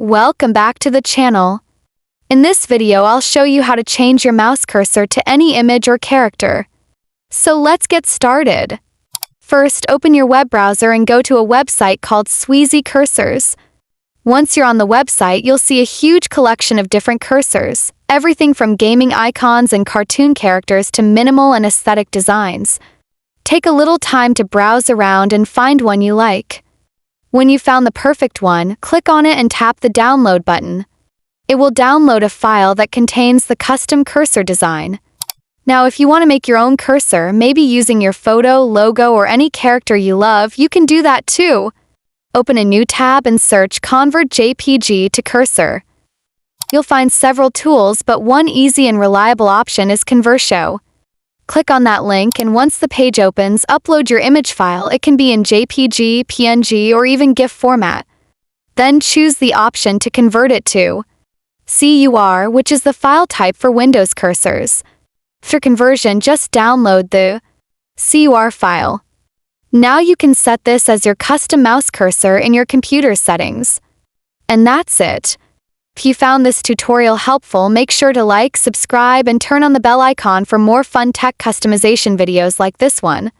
Welcome back to the channel. In this video I'll show you how to change your mouse cursor to any image or character. So let's get started. First, open your web browser and go to a website called Sweezy Cursors. Once you're on the website, you'll see a huge collection of different cursors, everything from gaming icons and cartoon characters to minimal and aesthetic designs. Take a little time to browse around and find one you like. When you've found the perfect one, click on it and tap the download button. It will download a file that contains the custom cursor design. Now, if you want to make your own cursor, maybe using your photo, logo, or any character you love, you can do that too. Open a new tab and search Convert JPG to Cursor. You'll find several tools, but one easy and reliable option is Convertio. Click on that link, and once the page opens, upload your image file. It can be in JPG, PNG, or even GIF format. Then choose the option to convert it to CUR, which is the file type for Windows cursors. For conversion, just download the CUR file. Now you can set this as your custom mouse cursor in your computer settings. And that's it. If you found this tutorial helpful, make sure to like, subscribe, and turn on the bell icon for more fun tech customization videos like this one.